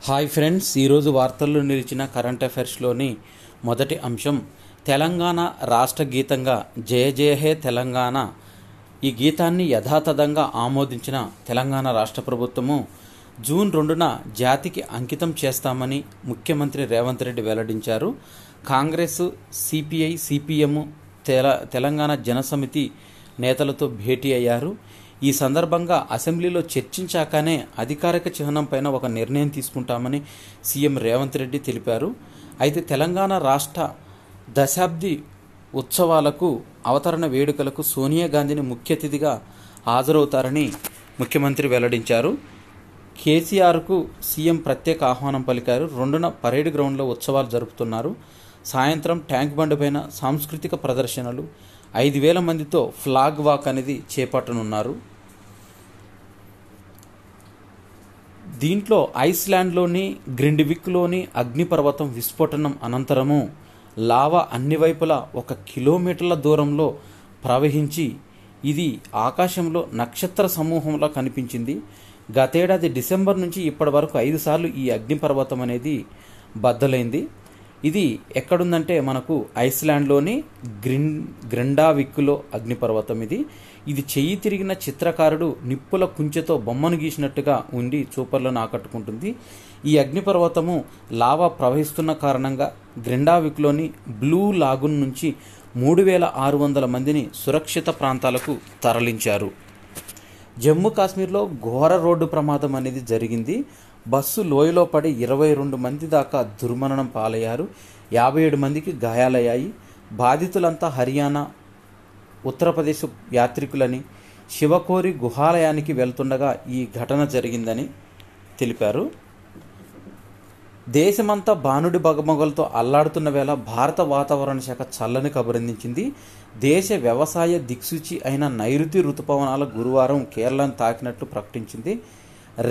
Hi friends, ఈరోజు వార్తల్లో నిలిచిన కరెంట్ అఫైర్స్లోని మొదటి అంశం తెలంగాణ రాష్ట్ర గీతంగా జయ జయ హే తెలంగాణ. ఈ గీతాన్ని యథాతథంగా ఆమోదించిన తెలంగాణ రాష్ట్ర ప్రభుత్వము జూన్ 2న జాతికి అంకితం చేస్తామని ముఖ్యమంత్రి రేవంత్ రెడ్డి వెల్లడించారు. కాంగ్రెస్, సిపిఐ, సిపిఎం, తెలంగాణ జనసమితి నేతలతో భేటీ అయ్యారు. ఈ సందర్భంగా అసెంబ్లీలో చర్చించాకనే అధికారిక చిహ్నం పైన ఒక నిర్ణయం తీసుకుంటామని సీఎం రేవంత్ రెడ్డి తెలిపారు. అయితే తెలంగాణ రాష్ట్ర దశాబ్ది ఉత్సవాలకు అవతరణ వేడుకలకు సోనియా గాంధీని ముఖ్య అతిథిగా హాజరవుతారని ముఖ్యమంత్రి వెల్లడించారు. కేసీఆర్కు సీఎం ప్రత్యేక ఆహ్వానం పలికారు. 2న పరేడ్ గ్రౌండ్లో ఉత్సవాలు జరుపుతున్నారు. సాయంత్రం ట్యాంక్ బండ్ పైన సాంస్కృతిక ప్రదర్శనలు, 5,000 మందితో ఫ్లాగ్ వాక్ అనేది చేపట్టనున్నారు. దీంట్లో ఐస్లాండ్లోని గ్రిండ్విక్లోని అగ్నిపర్వతం విస్ఫోటనం అనంతరము లావా అన్ని వైపులా 1 కిలోమీటర్ల దూరంలో ప్రవహించి ఇది ఆకాశంలో నక్షత్ర సమూహంలో కనిపించింది. గతేడాది డిసెంబర్ నుంచి ఇప్పటి వరకు 5 సార్లు ఈ అగ్నిపర్వతం అనేది బద్దలైంది. ఇది ఎక్కడుందంటే మనకు ఐస్లాండ్లోని గ్రిండావిక్లో అగ్నిపర్వతం. ఇది చెయ్యి తిరిగిన చిత్రకారుడు నిప్పుల కుంచెతో బొమ్మను గీసినట్టుగా ఉండి చూపర్లను ఆకట్టుకుంటుంది. ఈ అగ్నిపర్వతము లావా ప్రవహిస్తున్న కారణంగా గ్రిండావిక్లోని బ్లూ లాగున్ నుంచి 3,600 మందిని సురక్షిత ప్రాంతాలకు తరలించారు. జమ్మూ కాశ్మీర్లో ఘోర రోడ్డు ప్రమాదం అనేది జరిగింది. బస్సు లోయలో పడి 22 మంది దాకా దుర్మరణం పాలయ్యారు. 57 మందికి గాయాలయ్యాయి. బాధితులంతా హర్యానా, ఉత్తరప్రదేశ్ యాత్రికులని శివకోరి గుహాలయానికి వెళ్తుండగా ఈ ఘటన జరిగిందని తెలిపారు. దేశమంతా బాణుడి బగమగలతో అల్లాడుతున్న వేళ భారత వాతావరణ శాఖ చల్లని కబురందించింది. దేశ వ్యవసాయ దిక్సూచి అయిన నైరుతి రుతుపవనాల గురువారం కేరళను తాకినట్లు ప్రకటించింది.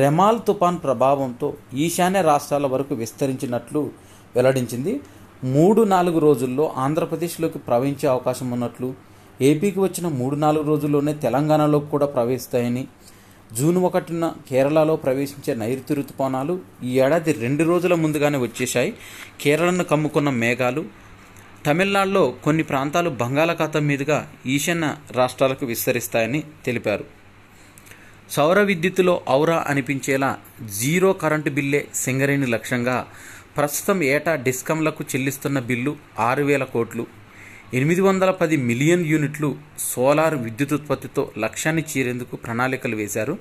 రెమాల్ తుఫాన్ ప్రభావంతో ఈశాన్య రాష్ట్రాల వరకు విస్తరించినట్లు వెల్లడించింది. 3-4 రోజుల్లో ఆంధ్రప్రదేశ్లోకి ప్రవహించే అవకాశం ఉన్నట్లు, ఏపీకి వచ్చిన 3-4 రోజుల్లోనే తెలంగాణలోకి కూడా ప్రవేశిస్తాయని, జూన్ 1న కేరళలో ప్రవేశించే నైరుతి రుతుపవనాలు ఈ ఏడాది 2 రోజుల ముందుగానే వచ్చేశాయి. కేరళను కమ్ముకున్న మేఘాలు తమిళనాడులో కొన్ని ప్రాంతాలు బంగాళాఖాతం మీదుగా ఈశాన్య రాష్ట్రాలకు విస్తరిస్తాయని తెలిపారు. సౌర విద్యుత్తులో ఔరా అనిపించేలా జీరో కరెంటు బిల్లే సింగరేణి లక్ష్యంగా ప్రస్తుతం ఏటా డిస్కంలకు చెల్లిస్తున్న బిల్లు 6,000 కోట్లు. 810 మిలియన్ యూనిట్లు సోలార్ విద్యుత్ ఉత్పత్తితో లక్ష్యాన్ని చేరేందుకు ప్రణాళికలు వేశారు.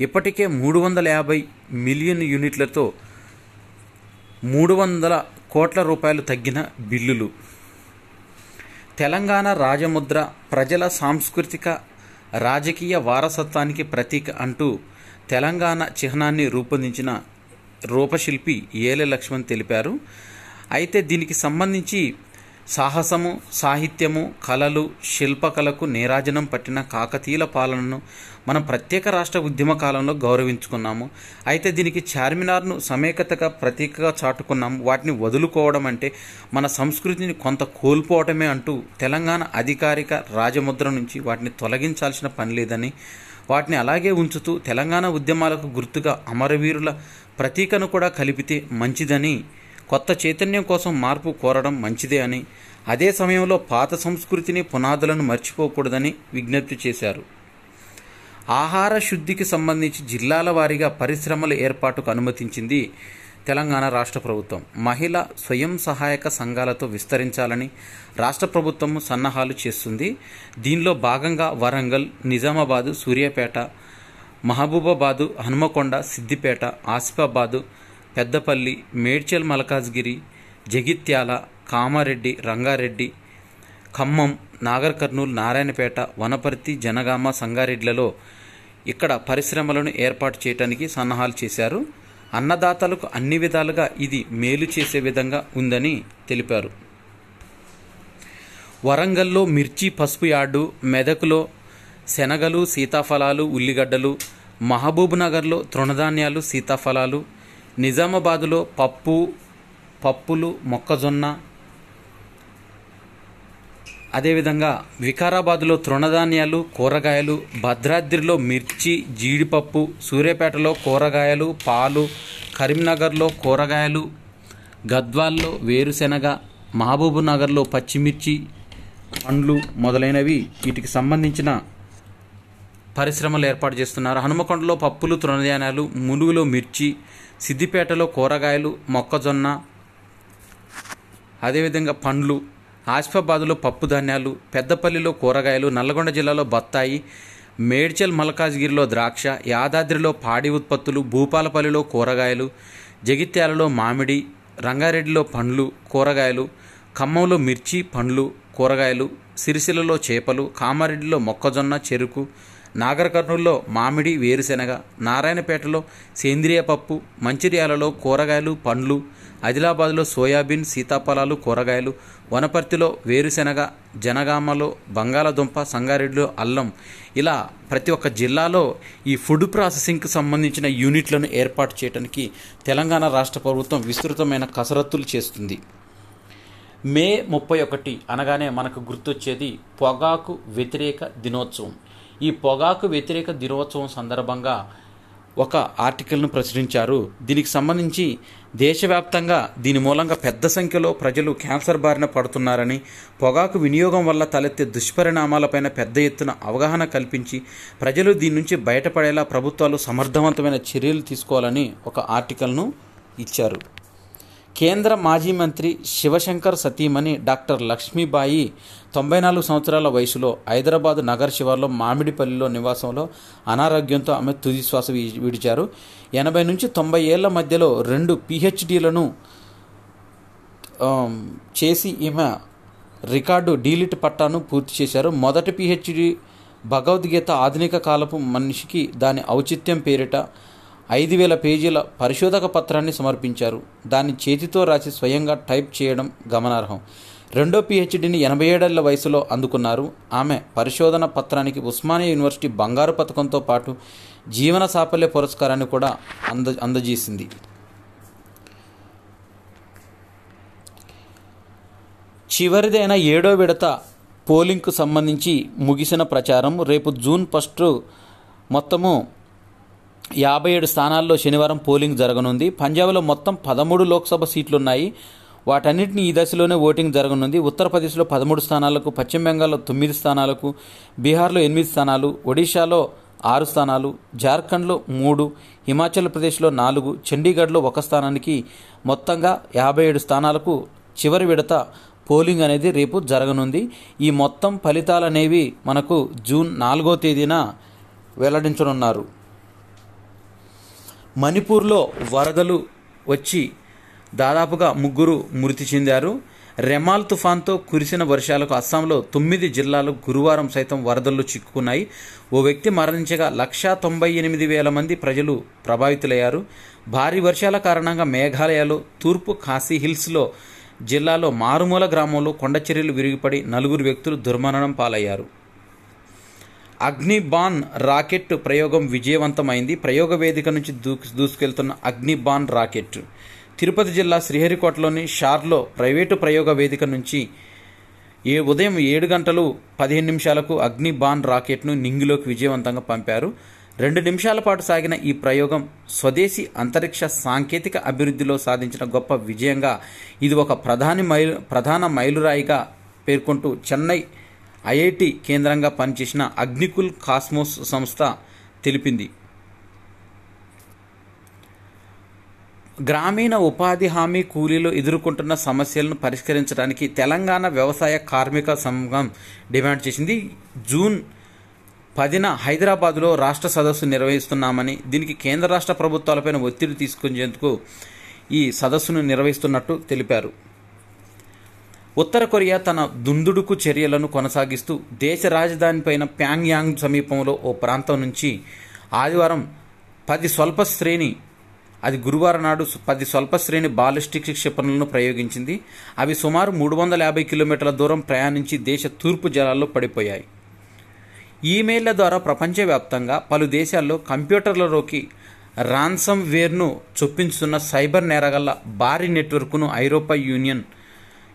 ఇప్పటికే 350 మిలియన్ యూనిట్లతో 300 కోట్ల రూపాయలు తగ్గిన బిల్లులు. తెలంగాణ రాజముద్ర ప్రజల సాంస్కృతిక రాజకీయ వారసత్వానికి ప్రతీక అంటూ తెలంగాణ చిహ్నాన్ని రూపొందించిన రూపశిల్పి ఏలె లక్ష్మణ్ తెలిపారు. అయితే దీనికి సంబంధించి సాహసము, సాహిత్యము, కళలు, శిల్పకళకు నీరాజనం పట్టిన కాకతీయుల పాలనను మనం ప్రత్యేక రాష్ట్ర ఉద్యమ కాలంలో గౌరవించుకున్నాము. అయితే దీనికి చార్మినార్ను సమైక్యతగా ప్రతీకగా చాటుకున్నాము. వాటిని వదులుకోవడం అంటే మన సంస్కృతిని కొంత కోల్పోవటమే అంటూ తెలంగాణ అధికారిక రాజముద్ర నుంచి వాటిని తొలగించాల్సిన పని లేదని, వాటిని అలాగే ఉంచుతూ తెలంగాణ ఉద్యమాలకు గుర్తుగా అమరవీరుల ప్రతీకను కూడా కలిపితే మంచిదని, కొత్త చైతన్యం కోసం మార్పు కోరడం మంచిదే అని, అదే సమయంలో పాత సంస్కృతిని పునాదులను మర్చిపోకూడదని విజ్ఞప్తి చేశారు. ఆహార శుద్ధికి సంబంధించి జిల్లాల వారీగా పరిశ్రమల ఏర్పాటుకు అనుమతించింది తెలంగాణ రాష్ట్ర ప్రభుత్వం. మహిళా స్వయం సహాయక సంఘాలతో విస్తరించాలని రాష్ట్ర ప్రభుత్వం సన్నాహాలు చేస్తుంది. దీనిలో భాగంగా వరంగల్, నిజామాబాదు, సూర్యాపేట, మహబూబాబాదు, హనుమకొండ, సిద్దిపేట, ఆసిఫాబాదు, పెద్దపల్లి, మేడ్చల్ మల్కాజ్గిరి, జగిత్యాల, కామారెడ్డి, రంగారెడ్డి, ఖమ్మం, నాగర్ కర్నూలు, నారాయణపేట, వనపర్తి, జనగామ, సంగారెడ్డిలలో ఇక్కడ పరిశ్రమలను ఏర్పాటు చేయడానికి సన్నాహాలు చేశారు. అన్నదాతలకు అన్ని విధాలుగా ఇది మేలు చేసే విధంగా ఉందని తెలిపారు. వరంగల్లో మిర్చి, పసుపు యార్డు, మెదకులో శనగలు, సీతాఫలాలు, ఉల్లిగడ్డలు, మహబూబ్ నగర్లో తృణధాన్యాలు, సీతాఫలాలు, నిజామాబాదులో పప్పులు, మొక్కజొన్న, అదేవిధంగా వికారాబాద్లో తృణధాన్యాలు, కూరగాయలు, భద్రాద్రిలో మిర్చి, జీడిపప్పు, సూర్యాపేటలో కూరగాయలు, పాలు, కరీంనగర్లో కూరగాయలు, గద్వాల్లో వేరుశెనగ, మహబూబ్నగర్లో పచ్చిమిర్చి, పండ్లు మొదలైనవి వీటికి సంబంధించిన పరిశ్రమలు ఏర్పాటు చేస్తున్నారు. హనుమకొండలో పప్పులు, తృణధాన్యాలు, ములుగులో మిర్చి, సిద్దిపేటలో కూరగాయలు, మొక్కజొన్న, అదేవిధంగా పండ్లు, ఆసిఫాబాద్లో పప్పు ధాన్యాలు, పెద్దపల్లిలో కూరగాయలు, నల్లగొండ జిల్లాలో బత్తాయి, మేడ్చల్ మల్కాజ్గిరిలో ద్రాక్ష, యాదాద్రిలో పాడి ఉత్పత్తులు, భూపాలపల్లిలో కూరగాయలు, జగిత్యాలలో మామిడి, రంగారెడ్డిలో పండ్లు, కూరగాయలు, ఖమ్మంలో మిర్చి, పండ్లు, కూరగాయలు, సిరిసిల్లలో చేపలు, కామారెడ్డిలో మొక్కజొన్న, చెరుకు, నాగర్ కర్నూలులో మామిడి, వేరుశెనగ, నారాయణపేటలో సేంద్రియ పప్పు, మంచిర్యాలలో కూరగాయలు, పండ్లు, ఆదిలాబాద్లో సోయాబీన్, సీతాఫలాలు, కూరగాయలు, వనపర్తిలో వేరుశెనగ, జనగామలో బంగాళదుంప, సంగారెడ్డిలో అల్లం, ఇలా ప్రతి ఒక్క జిల్లాలో ఈ ఫుడ్ ప్రాసెసింగ్కి సంబంధించిన యూనిట్లను ఏర్పాటు చేయడానికి తెలంగాణ రాష్ట్ర ప్రభుత్వం విస్తృతమైన కసరత్తులు చేస్తుంది. మే 31 అనగానే మనకు గుర్తొచ్చేది పొగాకు వ్యతిరేక దినోత్సవం. ఈ పొగాకు వ్యతిరేక దినోత్సవం సందర్భంగా ఒక ఆర్టికల్ను ప్రచురించారు. దీనికి సంబంధించి దేశవ్యాప్తంగా దీని మూలంగా పెద్ద సంఖ్యలో ప్రజలు క్యాన్సర్ బారిన పడుతున్నారని, పొగాకు వినియోగం వల్ల తలెత్తే దుష్పరిణామాలపైన పెద్ద ఎత్తున అవగాహన కల్పించి ప్రజలు దీని నుంచి బయటపడేలా ప్రభుత్వాలు సమర్థవంతమైన చర్యలు తీసుకోవాలని ఒక ఆర్టికల్ను ఇచ్చారు. కేంద్ర మాజీ మంత్రి శివశంకర్ సతీమణి డాక్టర్ లక్ష్మీబాయి 94 సంవత్సరాల వయసులో హైదరాబాద్ నగర్ శివార్లో మామిడిపల్లిలో నివాసంలో అనారోగ్యంతో ఆమె తుది శ్వాస విడిచారు. 80 నుంచి 90 ఏళ్ల మధ్యలో 2 PhDలను చేసి ఈమె రికార్డు డీలిట్ పట్టాను పూర్తి చేశారు. మొదటి PhD భగవద్గీత ఆధునిక కాలపు మనిషికి దాని ఔచిత్యం పేరిట 5000 పేజీల పరిశోధక పత్రాన్ని సమర్పించారు. దాన్ని చేతితో రాసి స్వయంగా టైప్ చేయడం గమనార్హం. రెండో PhDని 87 ఏళ్ల వయసులో అందుకున్నారు. ఆమె పరిశోధన పత్రానికి ఉస్మానియా యూనివర్సిటీ బంగారు పథకంతో పాటు జీవన సాఫల్య పురస్కారాన్ని కూడా అందజేసింది. చివరిదైన 7వ విడత పోలింగ్కు సంబంధించి ముగిసిన ప్రచారం. రేపు జూన్ 1 మొత్తము 57 స్థానాల్లో శనివారం పోలింగ్ జరగనుంది. పంజాబ్లో మొత్తం 13 లోక్సభ సీట్లున్నాయి. వాటన్నిటిని ఈ దశలోనే ఓటింగ్ జరగనుంది. ఉత్తరప్రదేశ్లో 13 స్థానాలకు, పశ్చిమ బెంగాల్లో 9 స్థానాలకు, బీహార్లో 8 స్థానాలు, ఒడిశాలో 6 స్థానాలు, జార్ఖండ్లో 3, హిమాచల్ ప్రదేశ్లో 4, చండీగఢ్లో 1 స్థానానికి మొత్తంగా 57 స్థానాలకు చివరి విడత పోలింగ్ అనేది రేపు జరగనుంది. ఈ మొత్తం ఫలితాలు అనేవి మనకు జూన్ 4వ తేదీన వెల్లడించనున్నారు. మణిపూర్లో వరదలు వచ్చి దాదాపుగా 3 మృతి చెందారు. రెమాల్ తుఫాన్తో కురిసిన వర్షాలకు అస్సాంలో 9 జిల్లాలు గురువారం సైతం వరదల్లో చిక్కుకున్నాయి. ఓ వ్యక్తి మరణించగా 198,000 మంది ప్రజలు ప్రభావితులయ్యారు. భారీ వర్షాల కారణంగా మేఘాలయలో తూర్పు ఖాసీ హిల్స్లో జిల్లాలో మారుమూల గ్రామంలో కొండచర్యలు విరిగిపడి 4 వ్యక్తులు దుర్మరణం పాలయ్యారు. అగ్నిబాన్ రాకెట్ ప్రయోగం విజయవంతమైంది. ప్రయోగ వేదిక నుంచి దూసుకెళ్తున్న అగ్నిబాన్ రాకెట్ తిరుపతి జిల్లా శ్రీహరికోటలోని షార్లో ప్రైవేటు ప్రయోగ వేదిక నుంచి ఉదయం 7 గంటలు 15 నిమిషాలకు అగ్నిబాన్ రాకెట్ను నింగిలోకి విజయవంతంగా పంపారు. 2 నిమిషాల పాటు సాగిన ఈ ప్రయోగం స్వదేశీ అంతరిక్ష సాంకేతిక అభివృద్ధిలో సాధించిన గొప్ప విజయంగా ఇది ఒక ప్రధాన మైలురాయిగా పేర్కొంటూ చెన్నై IIT కేంద్రంగా పనిచేసిన అగ్నికుల్ కాస్మోస్ సంస్థ తెలిపింది. గ్రామీణ ఉపాధి హామీ కూలీలు ఎదుర్కొంటున్న సమస్యలను పరిష్కరించడానికి తెలంగాణ వ్యవసాయ కార్మిక సంఘం డిమాండ్ చేసింది. జూన్ 10న హైదరాబాద్లో రాష్ట్ర సదస్సు నిర్వహిస్తున్నామని, దీనికి కేంద్ర రాష్ట్ర ప్రభుత్వాలపైన ఒత్తిడి తీసుకునేందుకు ఈ సదస్సును నిర్వహిస్తున్నట్టు తెలిపారు. ఉత్తర కొరియా తన దుందుడుకు చర్యలను కొనసాగిస్తూ దేశ రాజధానిపైన ప్యాంగ్యాంగ్ సమీపంలో ఓ ప్రాంతం నుంచి ఆదివారం 10 స్వల్ప శ్రేణి అది గురువారం నాడు 10 స్వల్ప శ్రేణి బాలిస్టిక్ క్షిపణులను ప్రయోగించింది. అవి సుమారు 350 కిలోమీటర్ల దూరం ప్రయాణించి దేశ తూర్పు జలాల్లో పడిపోయాయి. ఈమెయిళ్ల ద్వారా ప్రపంచవ్యాప్తంగా పలు దేశాల్లో కంప్యూటర్లలోకి రాన్సమ్ వేర్ను చొప్పించుతున్న సైబర్ నేరగళ్ల భారీ నెట్వర్క్ను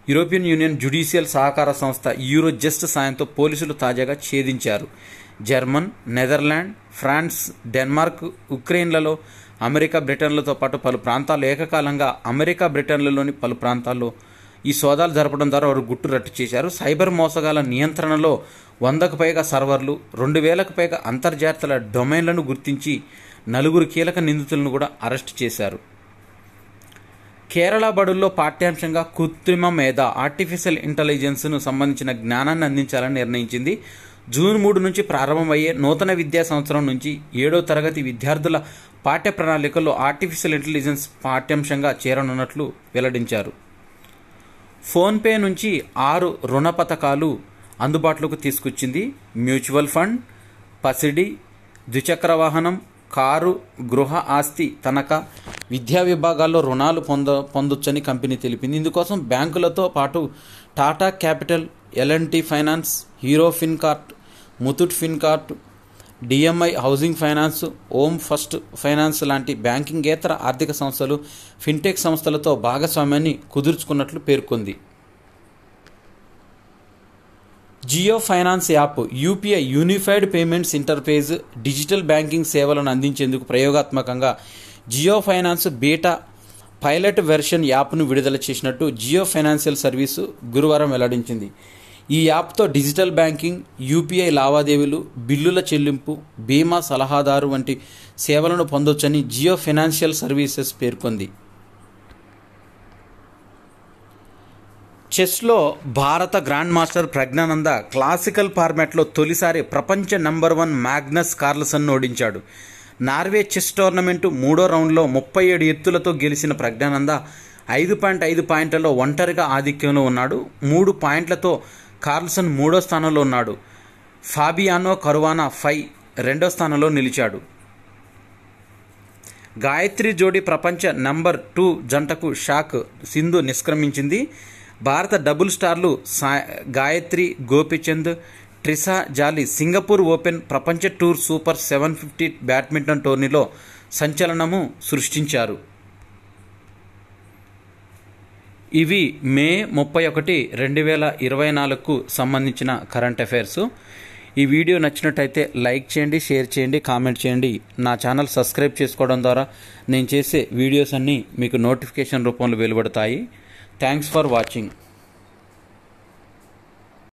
యూరోపియన్ యూనియన్ జ్యుడిషియల్ సహకార సంస్థ యూరోజస్ట్ సాయంతో పోలీసులు తాజాగా ఛేదించారు. జర్మన్, నెదర్లాండ్, ఫ్రాన్స్, డెన్మార్క్, ఉక్రెయిన్లలో అమెరికా, బ్రిటన్లతో పాటు పలు ప్రాంతాలు ఏకకాలంగా అమెరికా, బ్రిటన్లలోని పలు ప్రాంతాల్లో ఈ సోదాలు జరపడం ద్వారా వారు గుట్టు రట్టు చేశారు. సైబర్ మోసగాల నియంత్రణలో 100కు పైగా సర్వర్లు, 2000కు పైగా అంతర్జాతీయ డొమైన్లను గుర్తించి 4 కీలక నిందితులను కూడా అరెస్ట్ చేశారు. కేరళ బడుల్లో పాఠ్యాంశంగా కృత్రిమ మేధ ఆర్టిఫిషియల్ ఇంటెలిజెన్స్ను సంబంధించిన జ్ఞానాన్ని అందించాలని నిర్ణయించింది. జూన్ 3 నుంచి ప్రారంభమయ్యే నూతన విద్యా సంవత్సరం నుంచి 7వ తరగతి విద్యార్థుల పాఠ్య ప్రణాళికల్లో ఆర్టిఫిషియల్ ఇంటెలిజెన్స్ పాఠ్యాంశంగా చేరనున్నట్లు వెల్లడించారు. ఫోన్పే నుంచి 6 రుణ పథకాలు అందుబాటులోకి తీసుకొచ్చింది. మ్యూచువల్ ఫండ్, పసిడి, ద్విచక్ర వాహనం, కారు, గృహ ఆస్తి తనఖా, విద్యా విభాగాల్లో రుణాలు పొందొచ్చని కంపెనీ తెలిపింది. ఇందుకోసం బ్యాంకులతో పాటు Tata Capital, L&T Finance, Hero Fincorp, Muthoot Fincorp, DMI Housing Finance, Home First Finance లాంటి బ్యాంకింగేతర ఆర్థిక సంస్థలు ఫిన్టెక్ సంస్థలతో భాగస్వామ్యాన్ని కుదుర్చుకున్నట్లు పేర్కొంది. Jio Finance app UPI unified payments interface digital banking సేవలను అందించేందుకు ప్రయోగాత్మకంగా Jio Finance beta pilot version యాప్ను విడుదల చేసినట్టు జియో ఫైనాన్షియల్ సర్వీసు గురువారం వెల్లడించింది. ఈ యాప్తో డిజిటల్ బ్యాంకింగ్, యూపీఐ లావాదేవీలు, బిల్లుల చెల్లింపు, బీమా సలహాదారు వంటి సేవలను పొందొచ్చని జియో ఫైనాన్షియల్ సర్వీసెస్ పేర్కొంది. చెస్లో భారత గ్రాండ్ మాస్టర్ ప్రజ్ఞానంద క్లాసికల్ ఫార్మాట్లో తొలిసారి ప్రపంచ నంబర్ 1 మ్యాగ్నస్ కార్ల్సన్ను ఓడించాడు. నార్వే చెస్ టోర్నమెంటు 3వ రౌండ్లో 37 ఎత్తులతో గెలిచిన ప్రజ్ఞానంద 5.5 పాయింట్లలో ఒంటరిగా ఆధిక్యంలో ఉన్నాడు. 3 పాయింట్లతో కార్ల్సన్ 3వ స్థానంలో ఉన్నాడు. ఫాబియానో కరువానా 2వ స్థానంలో నిలిచాడు. గాయత్రి జోడీ ప్రపంచ నంబర్ 2 జంటకు షాక్. సింధు నిష్క్రమించింది. భారత డబుల్ స్టార్లు గాయత్రి, గోపిచంద్, ట్రిసా జాలీ సింగపూర్ ఓపెన్ ప్రపంచ టూర్ సూపర్ 750 బ్యాడ్మింటన్ టోర్నీలో సంచలనము సృష్టించారు. ఇవి మే 31, 2024కు సంబంధించిన కరెంట్ అఫైర్స్. ఈ వీడియో నచ్చినట్టయితే లైక్ చేయండి, షేర్ చేయండి, కామెంట్ చేయండి. నా ఛానల్ సబ్స్క్రైబ్ చేసుకోవడం ద్వారా నేను చేసే వీడియోస్ అన్నీ మీకు నోటిఫికేషన్ రూపంలో వెలువడతాయి. Thanks for watching.